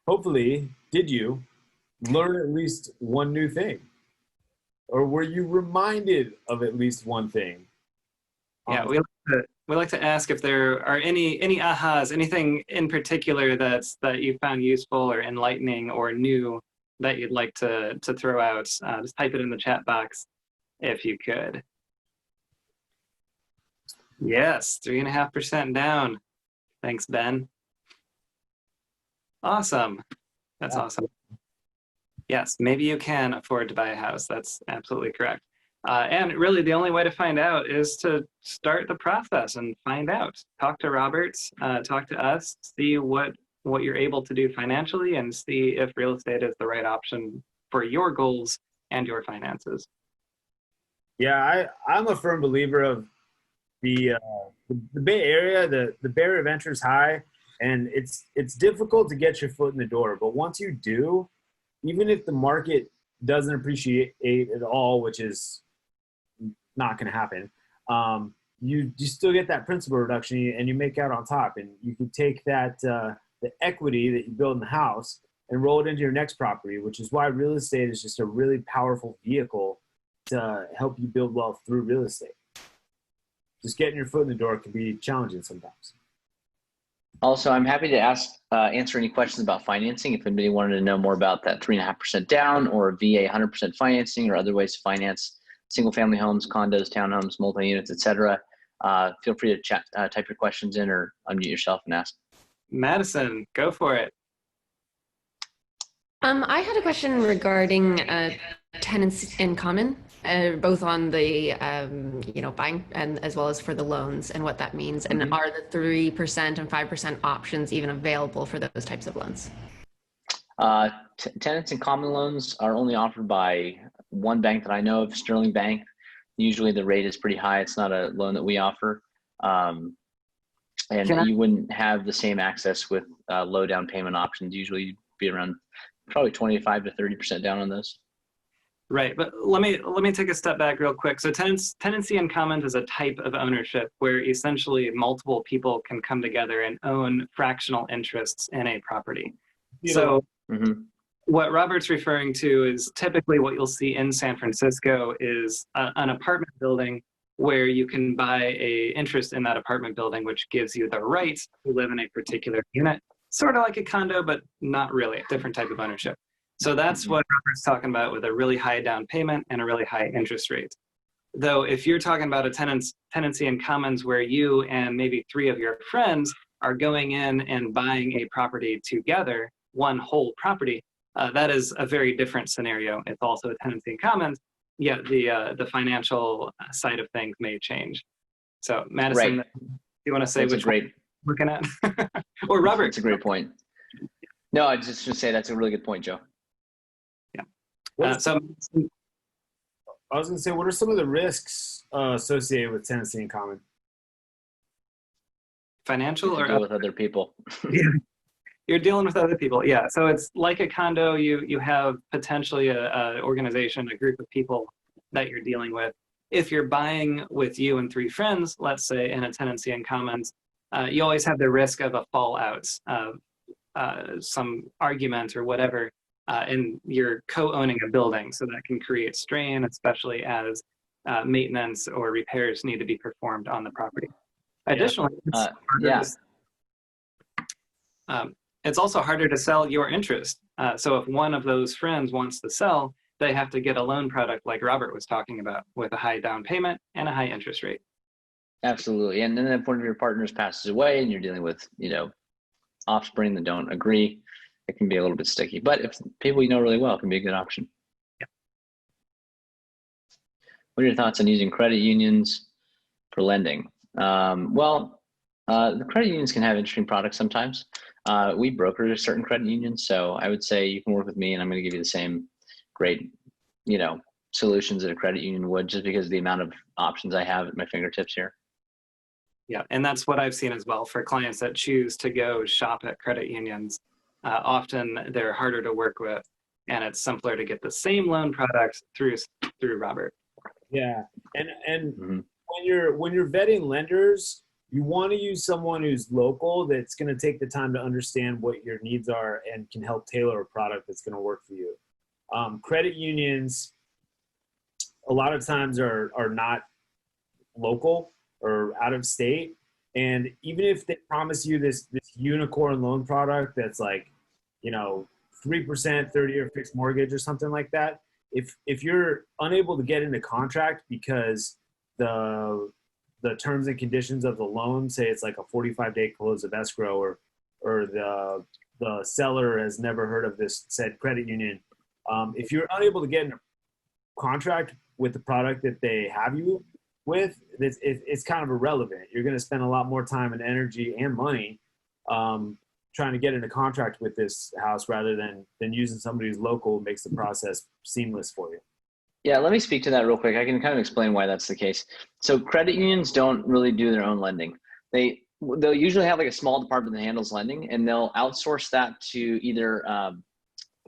hopefully, did you learn at least one new thing? Or were you reminded of at least one thing? Yeah, we like to ask if there are any ahas, anything in particular that you found useful or enlightening or new that you'd like to throw out. Just type it in the chat box if you could. Yes, 3.5% down. Thanks, Ben. Awesome. That's awesome. Yes, maybe you can afford to buy a house. That's absolutely correct. And really, the only way to find out is to start the process and find out. Talk to Robert, talk to us, see what you're able to do financially, and see if real estate is the right option for your goals and your finances. Yeah, I'm a firm believer of the Bay Area. The barrier of entry is high, and it's difficult to get your foot in the door. But once you do, even if the market doesn't appreciate at all, which is not going to happen, you still get that principal reduction and you make out on top. And you can take that the equity that you build in the house and roll it into your next property, which is why real estate is just a really powerful vehicle to help you build wealth through real estate. Just getting your foot in the door can be challenging sometimes. Also, I'm happy to answer any questions about financing. If anybody wanted to know more about that 3.5% down or VA 100% financing or other ways to finance single-family homes, condos, townhomes, multi-units, etc., feel free to type your questions in or unmute yourself and ask. Madison, go for it. I had a question regarding tenants in common, both on the buying and as well as for the loans and what that means. And are the 3% and 5% options even available for those types of loans? Tenants in common loans are only offered by one bank that I know of, Sterling Bank. Usually the rate is pretty high. It's not a loan that we offer. And you wouldn't have the same access with low down payment options. Usually you'd be around probably 25 to 30% down on those. Right, but let me take a step back real quick. So tenancy in common is a type of ownership where essentially multiple people can come together and own fractional interests in a property. So what Robert's referring to is typically what you'll see in San Francisco is an apartment building where you can buy an interest in that apartment building, which gives you the right to live in a particular unit, sort of like a condo, but not really, a different type of ownership. So that's what Robert's talking about with a really high down payment and a really high interest rate. Though if you're talking about a tenancy in commons where you and maybe 3 of your friends are going in and buying a property together, one whole property, that is a very different scenario. It's also a tenancy in commons, yet the financial side of things may change. So Madison, right. you want to say that's which one you're looking at? Or Robert? That's a great point. No, I just should say that's a really good point, Joe. So I was going to say, what are some of the risks associated with tenancy in common? Financial or deal with other people? You're dealing with other people. Yeah. So it's like a condo. You have potentially a organization, a group of people that you're dealing with. If you're buying with you and 3 friends, let's say in a tenancy in commons, you always have the risk of a fallout, some argument or whatever. And you're co-owning a building, so that can create strain, especially as maintenance or repairs need to be performed on the property. Additionally, it's also harder to sell your interest. So if one of those friends wants to sell, they have to get a loan product like Robert was talking about with a high down payment and a high interest rate. Absolutely. And then if one of your partners passes away and you're dealing with, offspring that don't agree, it can be a little bit sticky. But if people you know really well, it can be a good option. Yeah. What are your thoughts on using credit unions for lending? The credit unions can have interesting products sometimes. We broker a certain credit unions, so I would say you can work with me and I'm going to give you the same great, solutions that a credit union would, just because of the amount of options I have at my fingertips here. Yeah, and that's what I've seen as well for clients that choose to go shop at credit unions. Often they're harder to work with, and it's simpler to get the same loan product through Robert. Yeah, and when you're vetting lenders, you want to use someone who's local that's going to take the time to understand what your needs are and can help tailor a product that's going to work for you. Credit unions, a lot of times are not local or out of state, and even if they promise you this unicorn loan product that's like 3%, 30-year fixed mortgage or something like that, if you're unable to get into contract because the terms and conditions of the loan say it's like a 45-day close of escrow, or the seller has never heard of this said credit union, If you're unable to get in a contract with the product that they have you with, it's kind of irrelevant. You're going to spend a lot more time and energy and money trying to get in a contract with this house rather than using somebody who's local makes the process seamless for you. Yeah, let me speak to that real quick. I can kind of explain why that's the case. So credit unions don't really do their own lending. They'll usually have like a small department that handles lending, and they'll outsource that to either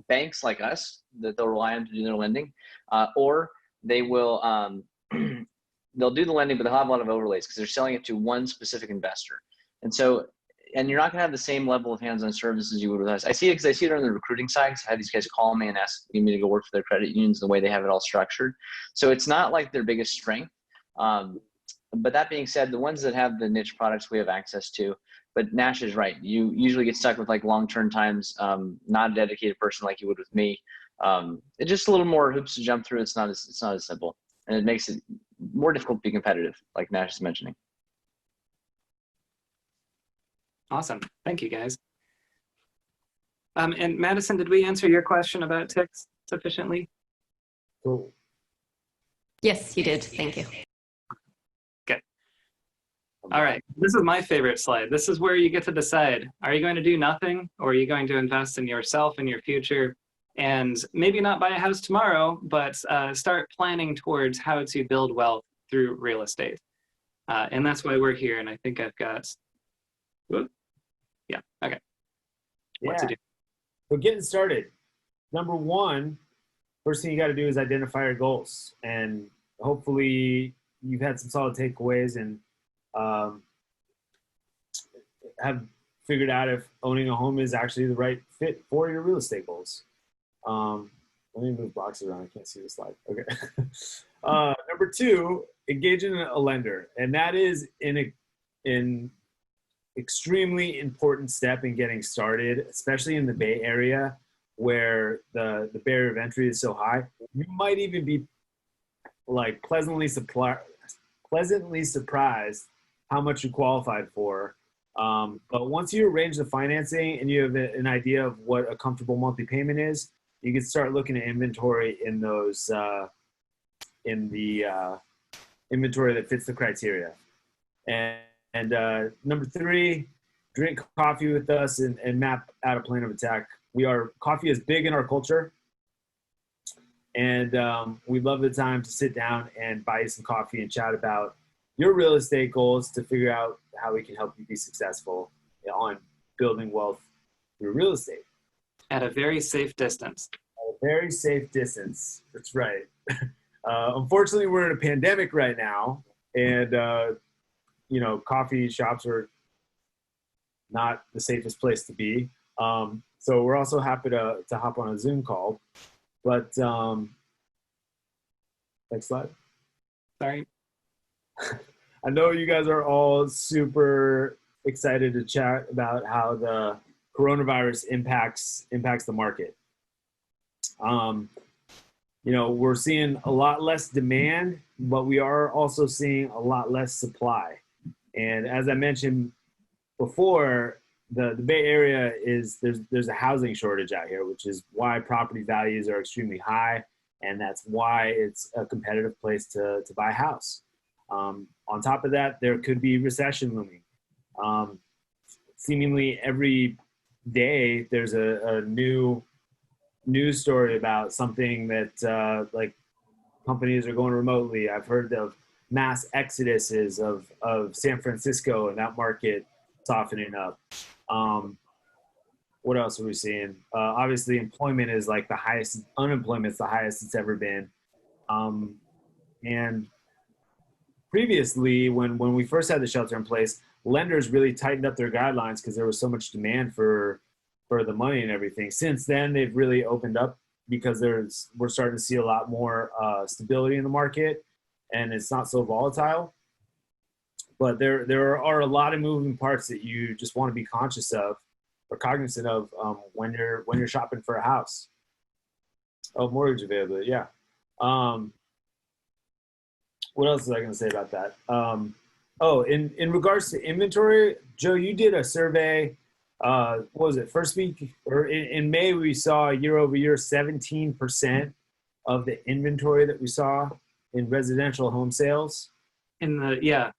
banks like us that they'll rely on to do their lending, or they will they'll do the lending, but they'll have a lot of overlays because they're selling it to one specific investor. And you're not going to have the same level of hands-on service as you would with us. I see it because I see it on the recruiting side. I have these guys call me and ask me to go work for their credit unions, the way they have it all structured. So it's not like their biggest strength. But that being said, the ones that have the niche products we have access to. But Nash is right. You usually get stuck with like long-term times, not a dedicated person like you would with me. It's just a little more hoops to jump through. It's not as simple, and it makes it more difficult to be competitive, like Nash is mentioning. Awesome. Thank you, guys. And Madison, did we answer your question about ticks sufficiently? Cool. Yes, you did. Thank you. Good. All right. This is my favorite slide. This is where you get to decide, are you going to do nothing, or are you going to invest in yourself and your future? And maybe not buy a house tomorrow, but start planning towards how to build wealth through real estate. And that's why we're here. And I think I've got, whoop. Yeah, okay. What to do? So getting started. Number one, first thing you got to do is identify your goals. And hopefully you've had some solid takeaways and have figured out if owning a home is actually the right fit for your real estate goals. Let me move boxes around. I can't see the slide. Okay. Number two, engaging a lender. And that is an extremely important step in getting started, especially in the Bay Area where the barrier of entry is so high. You might even be like pleasantly surprised how much you qualified for. But once you arrange the financing and you have an idea of what a comfortable monthly payment is, you can start looking at inventory in those inventory that fits the criteria. And number three, drink coffee with us and map out a plan of attack. Coffee is big in our culture, and we love the time to sit down and buy you some coffee and chat about your real estate goals to figure out how we can help you be successful on building wealth through real estate. At a very safe distance. At a very safe distance. That's right. Unfortunately, we're in a pandemic right now, and coffee shops are not the safest place to be. So we're also happy to hop on a Zoom call. But next slide. Sorry. I know you guys are all super excited to chat about how the coronavirus impacts the market. We're seeing a lot less demand, but we are also seeing a lot less supply. And as I mentioned before, the Bay Area there's a housing shortage out here, which is why property values are extremely high, and that's why it's a competitive place to buy a house. On top of that, there could be recession looming. Seemingly every day there's a new news story about something that like companies are going remotely. I've heard of mass exoduses of San Francisco and that market softening up. What else are we seeing? Obviously, employment is like the highest. Unemployment's the highest it's ever been. And previously, when we first had the shelter in place, lenders really tightened up their guidelines because there was so much demand for the money and everything. Since then, they've really opened up because we're starting to see a lot more stability in the market, and it's not so volatile. But there are a lot of moving parts that you just want to be conscious of or cognizant of when you're shopping for a house. Oh, mortgage availability, yeah. What else was I going to say about that? In regards to inventory, Joe, you did a survey what was it, first week or in May, we saw year over year 17% of the inventory that we saw in residential home sales. I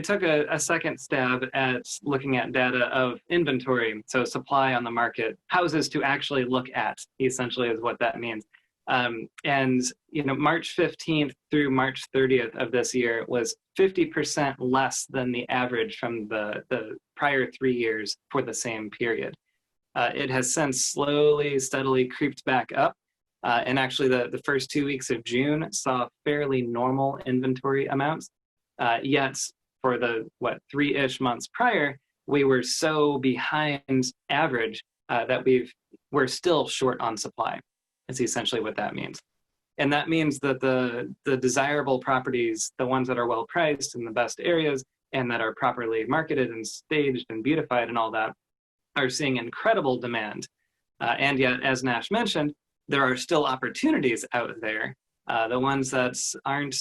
took a second stab at looking at data of inventory, so supply on the market, houses to actually look at, essentially is what that means. And March 15th through March 30th of this year was 50% less than the average from the prior 3 years for the same period. It has since slowly, steadily creeped back up. And actually the first 2 weeks of June saw fairly normal inventory amounts. Yet for the 3-ish months prior, we were so behind average that we're still short on supply. Is essentially what that means. And that means that the desirable properties, the ones that are well priced in the best areas and that are properly marketed and staged and beautified and all that, are seeing incredible demand. And yet, as Nash mentioned, there are still opportunities out there. The ones that aren't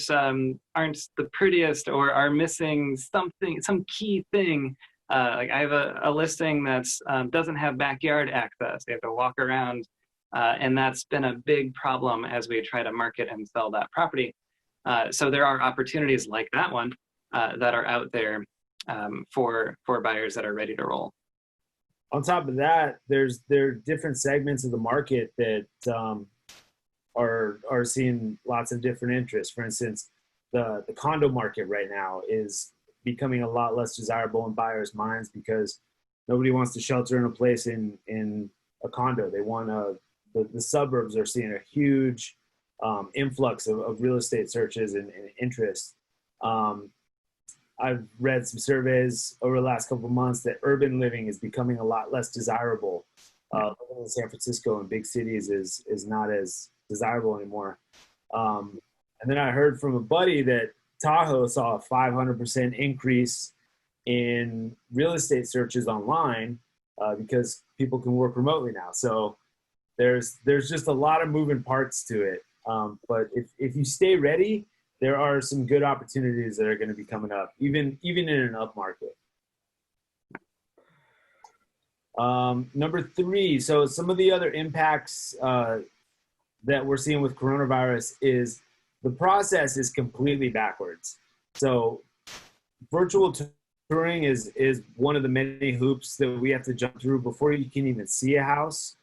the prettiest or are missing something, some key thing. Like I have a listing that doesn't have backyard access. They have to walk around. And that's been a big problem as we try to market and sell that property. So there are opportunities like that one that are out there for buyers that are ready to roll. On top of that, there are different segments of the market that are seeing lots of different interests. For instance, the condo market right now is becoming a lot less desirable in buyers' minds because nobody wants to shelter in a place in a condo. They want the suburbs are seeing a huge influx of real estate searches and interest. I've read some surveys over the last couple of months that urban living is becoming a lot less desirable. Living in San Francisco and big cities is not as desirable anymore. And then I heard from a buddy that Tahoe saw a 500% increase in real estate searches online because people can work remotely now. So there's just a lot of moving parts to it. But if you stay ready, there are some good opportunities that are going to be coming up, even in an up market. Number 3, so some of the other impacts that we're seeing with coronavirus is the process is completely backwards. So virtual touring is one of the many hoops that we have to jump through before you can even see a house.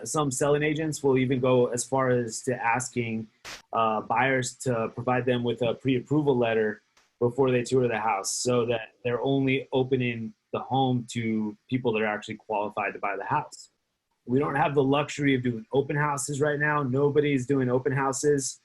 Some selling agents will even go as far as to asking buyers to provide them with a pre-approval letter before they tour the house so that they're only opening the home to people that are actually qualified to buy the house. We don't have the luxury of doing open houses right now. Nobody's doing open houses.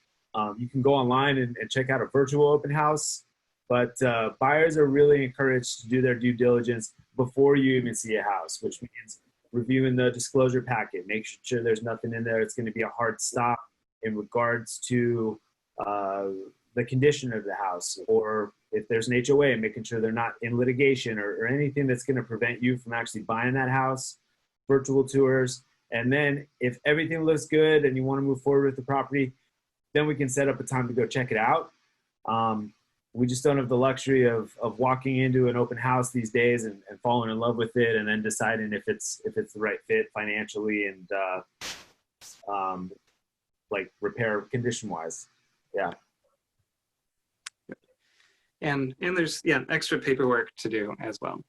You can go online and check out a virtual open house, but buyers are really encouraged to do their due diligence before you even see a house, which means reviewing the disclosure packet, make sure there's nothing in there that's going to be a hard stop in regards to the condition of the house, or if there's an HOA, making sure they're not in litigation or anything that's going to prevent you from actually buying that house, virtual tours. And then if everything looks good and you want to move forward with the property, then we can set up a time to go check it out. We just don't have the luxury of walking into an open house these days and falling in love with it and then deciding if it's the right fit financially and like repair condition wise. Yeah. And there's extra paperwork to do as well.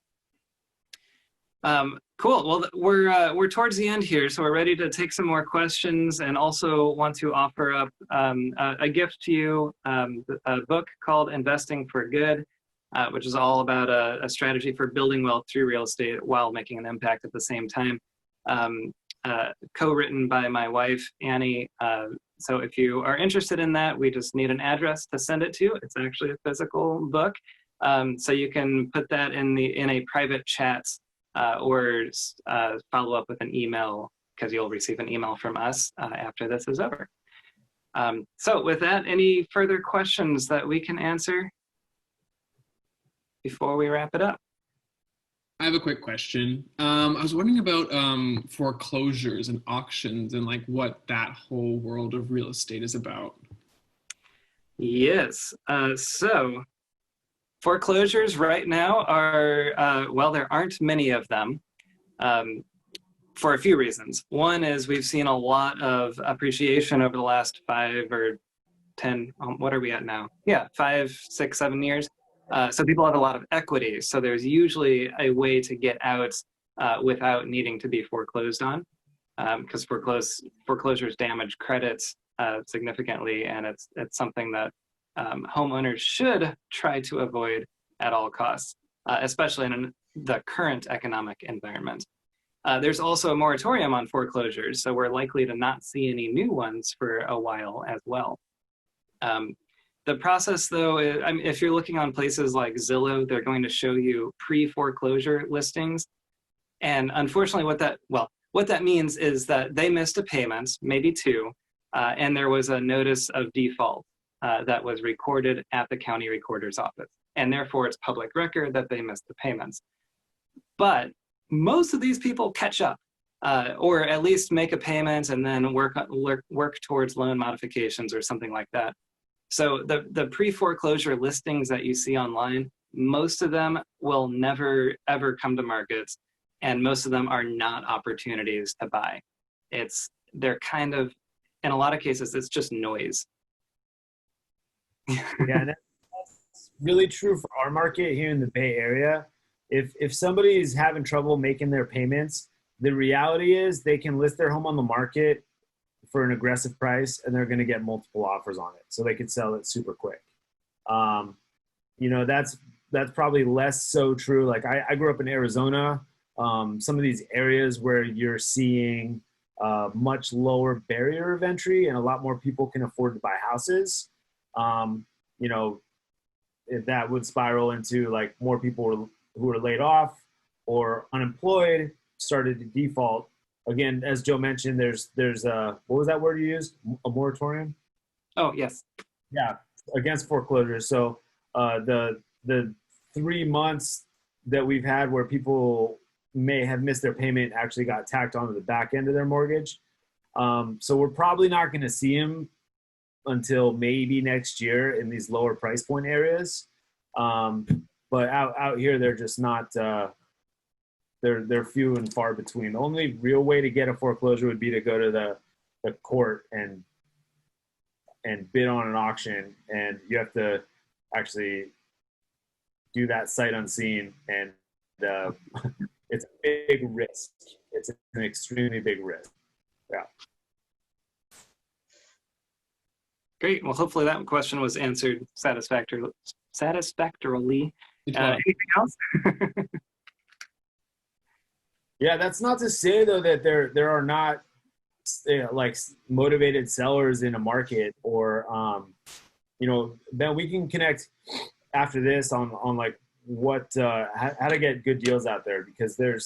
Cool. Well, we're towards the end here, so we're ready to take some more questions, and also want to offer up a gift to you, a book called Investing for Good, which is all about a strategy for building wealth through real estate while making an impact at the same time. Co-written by my wife, Annie. So if you are interested in that, we just need an address to send it to. It's actually a physical book. So you can put that in a private chat or follow up with an email, because you'll receive an email from us after this is over. So with that, any further questions that we can answer before we wrap it up? I have a quick question. I was wondering about foreclosures and auctions and like what that whole world of real estate is about. Yes. So Foreclosures right now are, well, there aren't many of them for a few reasons. One is we've seen a lot of appreciation over the last 5 or 10, what are we at now? Yeah, 5, 6, 7 years. So people have a lot of equity. So there's usually a way to get out without needing to be foreclosed on, because foreclosures damage credits significantly, and it's something that homeowners should try to avoid at all costs, especially in the current economic environment. There's also a moratorium on foreclosures, so we're likely to not see any new ones for a while as well. The process, though, if you're looking on places like Zillow, they're going to show you pre-foreclosure listings. And unfortunately, what that means is that they missed a payment, maybe 2, and there was a notice of default that was recorded at the county recorder's office. And therefore, it's public record that they missed the payments. But most of these people catch up, or at least make a payment and then work towards loan modifications or something like that. So the pre-foreclosure listings that you see online, most of them will never, ever come to market. And most of them are not opportunities to buy. They're kind of, in a lot of cases, it's just noise. Yeah, that's really true for our market here in the Bay Area. If somebody is having trouble making their payments, the reality is they can list their home on the market for an aggressive price and they're going to get multiple offers on it. So they could sell it super quick. That's probably less so true. Like I grew up in Arizona. Some of these areas where you're seeing much lower barrier of entry and a lot more people can afford to buy houses. If that would spiral into like more people who are laid off or unemployed started to default. Again, as Joe mentioned, there's what was that word you used? A moratorium? Oh, yes. Yeah, against foreclosures. So the 3 months that we've had where people may have missed their payment actually got tacked onto the back end of their mortgage. So we're probably not going to see them until maybe next year in these lower price point areas. But out here, they're just not, they're few and far between. The only real way to get a foreclosure would be to go to the court and bid on an auction. And you have to actually do that sight unseen. And it's a big risk. It's an extremely big risk. Yeah. Great. Well, hopefully that question was answered satisfactorily. Anything else? Yeah, that's not to say though that there are not like motivated sellers in a market, or then we can connect after this on like what how to get good deals out there, because there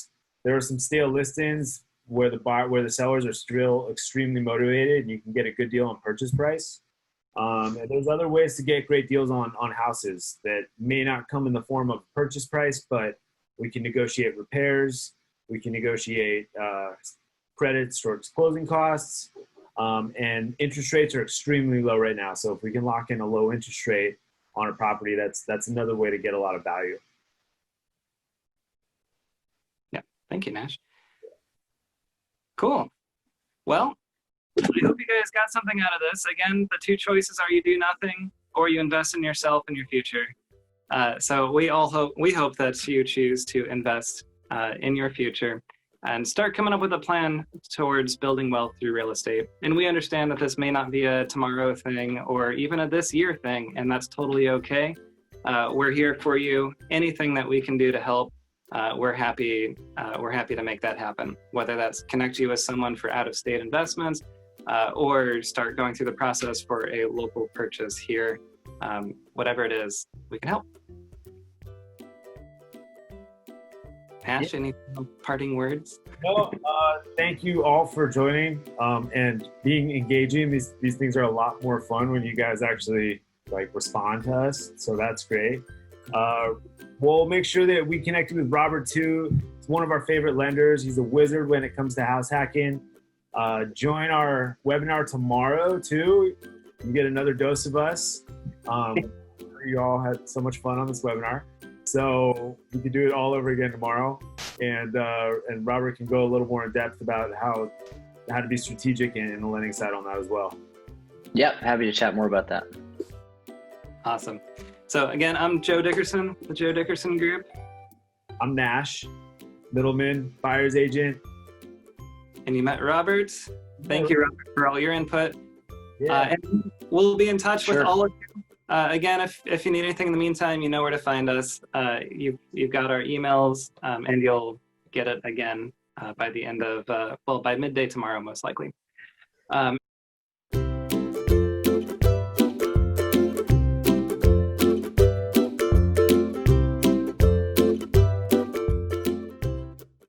are some stale listings where the sellers are still extremely motivated and you can get a good deal on purchase price. And there's other ways to get great deals on houses that may not come in the form of purchase price, but we can negotiate repairs. We can negotiate credits towards closing costs, and interest rates are extremely low right now. So if we can lock in a low interest rate on a property, that's another way to get a lot of value. Yeah, thank you, Nash. Cool. Well, I hope you guys got something out of this. Again, the 2 choices are you do nothing or you invest in yourself and your future. So we hope that you choose to invest in your future and start coming up with a plan towards building wealth through real estate. And we understand that this may not be a tomorrow thing or even a this year thing, and that's totally okay. We're here for you. Anything that we can do to help, we're happy to make that happen. Whether that's connect you with someone for out-of-state investments, or start going through the process for a local purchase here. Whatever it is, we can help. Ash, any parting words? No, thank you all for joining and being engaging. These things are a lot more fun when you guys actually like respond to us. So that's great. We'll make sure that we connect you with Robert too. He's one of our favorite lenders. He's a wizard when it comes to house hacking. Join our webinar tomorrow too. You get another dose of us. You all had so much fun on this webinar. So we could do it all over again tomorrow. And Robert can go a little more in depth about how to be strategic in the lending side on that as well. Yep, happy to chat more about that. Awesome. So again, I'm Joe Dickerson, the Joe Dickerson Group. I'm Nash, middleman, buyer's agent. And you met Robert. Thank you, Robert, for all your input. Yeah. And we'll be in touch with Sure. all of you. Again, if you need anything in the meantime, you know where to find us. You've got our emails, and you'll get it again by the end of, by midday tomorrow, most likely.